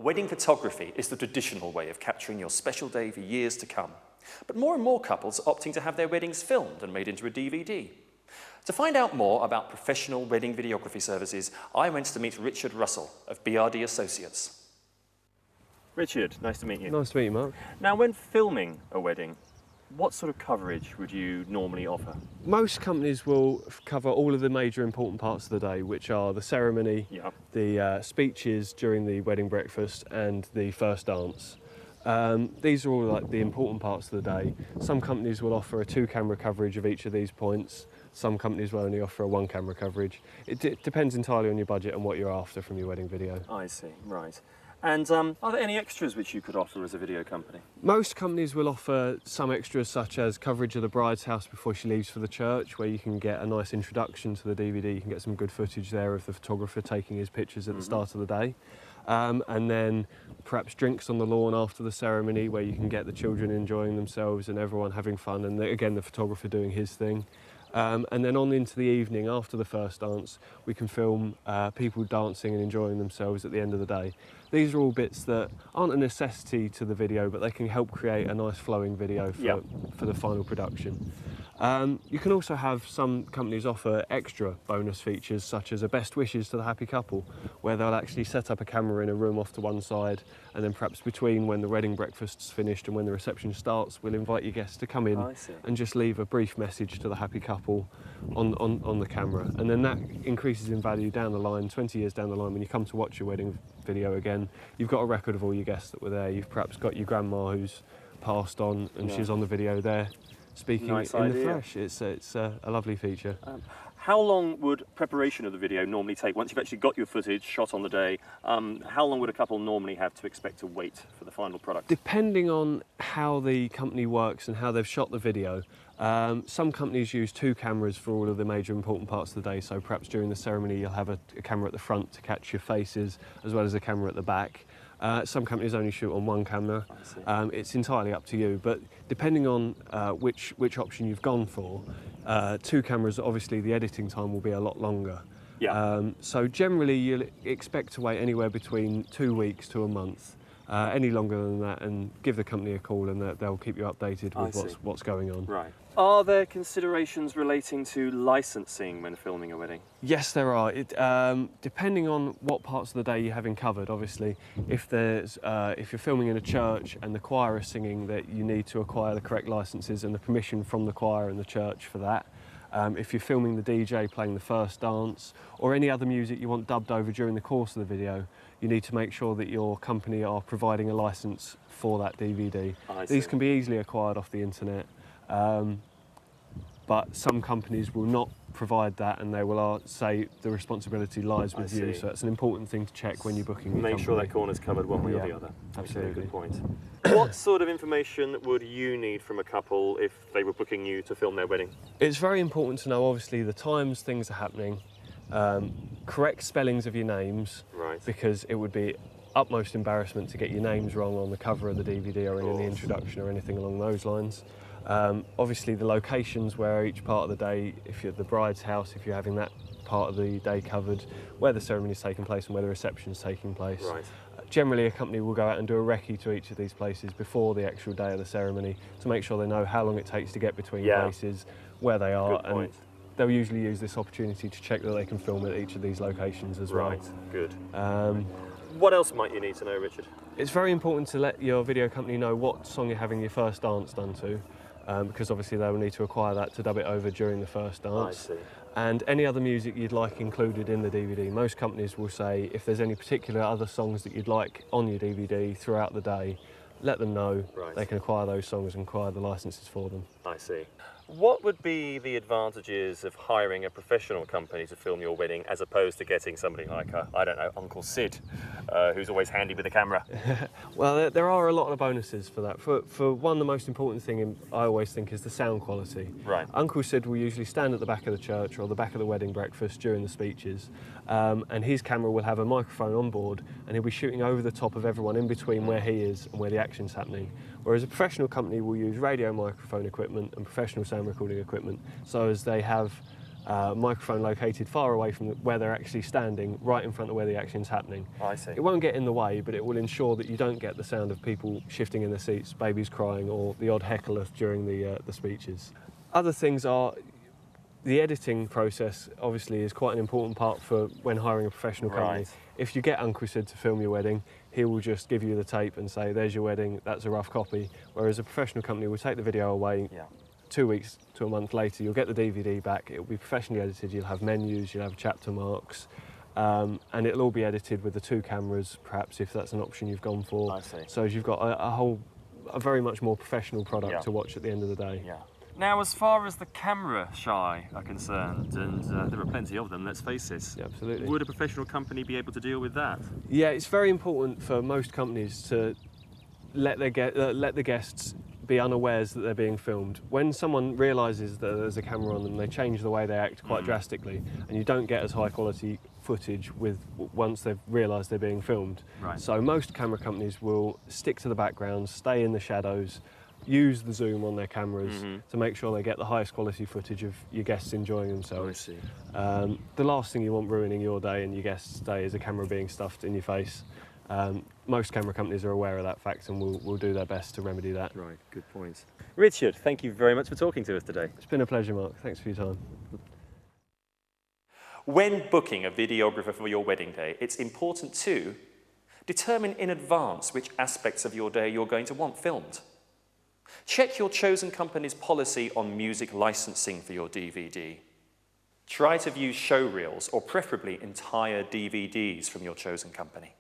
Wedding photography is the traditional way of capturing your special day for years to come. But more and more couples are opting to have their weddings filmed and made into a DVD. To find out more about professional wedding videography services, I went to meet Richard Russell of BRD Associates. Richard, nice to meet you. Nice to meet you, Mark. Now, when filming a wedding, what sort of coverage would you normally offer? Most companies will cover all of the major important parts of the day, which are the ceremony, the speeches during the wedding breakfast and the first dance. These are all like the important parts of the day. Some companies will offer a 2-camera coverage of each of these points. Some companies will only offer a 1-camera coverage. It depends entirely on your budget and what you're after from your wedding video. I see, right. And are there any extras which you could offer as a video company? Most companies will offer some extras, such as coverage of the bride's house before she leaves for the church, where you can get a nice introduction to the DVD. You can get some good footage there of the photographer taking his pictures at the start of the day. And then perhaps drinks on the lawn after the ceremony, where you can get the children enjoying themselves and everyone having fun, and again the photographer doing his thing. And then on into the evening after the first dance, we can film people dancing and enjoying themselves at the end of the day. These are all bits that aren't a necessity to the video, but they can help create a nice flowing video for the final production. You can also have some companies offer extra bonus features, such as a best wishes to the happy couple, where they'll actually set up a camera in a room off to one side, and then perhaps between when the wedding breakfast's finished and when the reception starts, we'll invite your guests to come in and just leave a brief message to the happy couple on the camera. And then that increases in value down the line, 20 years down the line, when you come to watch your wedding video again. You've got a record of all your guests that were there. You've perhaps got your grandma who's passed on and she's on the video there speaking in the flesh. It's a lovely feature. How long would preparation of the video normally take? Once you've actually got your footage shot on the day, how long would a couple normally have to expect to wait for the final product? Depending on how the company works and how they've shot the video, some companies use 2 cameras for all of the major important parts of the day. So perhaps during the ceremony you'll have a camera at the front to catch your faces, as well as a camera at the back. Some companies only shoot on 1 camera. It's entirely up to you, but depending on which option you've gone for, 2 cameras, obviously the editing time will be a lot longer. So generally you'll expect to wait anywhere between 2 weeks to a month. Any longer than that, and give the company a call and they'll keep you updated with what's going on. Right. Are there considerations relating to licensing when filming a wedding? Yes, there are. Depending on what parts of the day you're having covered, obviously, if you're filming in a church and the choir is singing, that you need to acquire the correct licenses and the permission from the choir and the church for that. If you're filming the DJ playing the first dance, or any other music you want dubbed over during the course of the video, you need to make sure that your company are providing a license for that DVD. These can be easily acquired off the internet, but some companies will not provide that, and they will say the responsibility lies with you. So it's an important thing to check when you're booking your company. Make sure that corner's covered one way or the other. Absolutely. Good point. What sort of information would you need from a couple if they were booking you to film their wedding? It's very important to know, obviously, the times things are happening, correct spellings of your names, because it would be utmost embarrassment to get your names wrong on the cover of the DVD or in the introduction or anything along those lines. Obviously the locations where each part of the day, if you're at the bride's house, if you're having that part of the day covered, where the ceremony is taking place and where the reception is taking place. Generally a company will go out and do a recce to each of these places before the actual day of the ceremony to make sure they know how long it takes to get between places, where they are, and they'll usually use this opportunity to check that they can film at each of these locations as well. Good. What else might you need to know, Richard? It's very important to let your video company know what song you're having your first dance done to, because obviously they will need to acquire that to dub it over during the first dance. And any other music you'd like included in the DVD. Most companies will say if there's any particular other songs that you'd like on your DVD throughout the day, let them know. They can acquire those songs and acquire the licenses for them. I see. What would be the advantages of hiring a professional company to film your wedding as opposed to getting somebody like, I don't know, Uncle Sid, who's always handy with the camera? Well, there are a lot of bonuses for that. For one, the most important thing I always think is the sound quality. Uncle Sid will usually stand at the back of the church or the back of the wedding breakfast during the speeches, and his camera will have a microphone on board, and he'll be shooting over the top of everyone in between where he is and where the action's happening. Whereas a professional company will use radio microphone equipment and professional sound recording equipment, so as they have microphone located far away from where they're actually standing, right in front of where the action's happening. I see. It won't get in the way, but it will ensure that you don't get the sound of people shifting in their seats, babies crying, or the odd heckler during the speeches. Other things are the editing process. Obviously, is quite an important part for when hiring a professional company. Right. If you get Uncle Sid to film your wedding, he will just give you the tape and say, "There's your wedding. That's a rough copy." Whereas a professional company will take the video away. Yeah. 2 weeks to a month later, you'll get the DVD back. It will be professionally edited. You'll have menus, you'll have chapter marks, and it'll all be edited with the 2 cameras, perhaps, if that's an option you've gone for. I see. So you've got a very much more professional product Yeah. to watch at the end of the day. Yeah. Now, as far as the camera shy are concerned, and there are plenty of them, let's face it, Yeah, absolutely. would a professional company be able to deal with that? Yeah, it's very important for most companies to let the guests be unawares that they're being filmed. When someone realises that there's a camera on them, they change the way they act quite drastically, and you don't get as high quality footage once they've realised they're being filmed. Right. So most camera companies will stick to the background, stay in the shadows, use the zoom on their cameras to make sure they get the highest quality footage of your guests enjoying themselves. see. The last thing you want ruining your day and your guests' day is a camera being stuffed in your face. Most camera companies are aware of that fact and will do their best to remedy that. Right, good point. Richard, thank you very much for talking to us today. It's been a pleasure, Mark. Thanks for your time. When booking a videographer for your wedding day, it's important to determine in advance which aspects of your day you're going to want filmed. Check your chosen company's policy on music licensing for your DVD. Try to view show reels or preferably entire DVDs from your chosen company.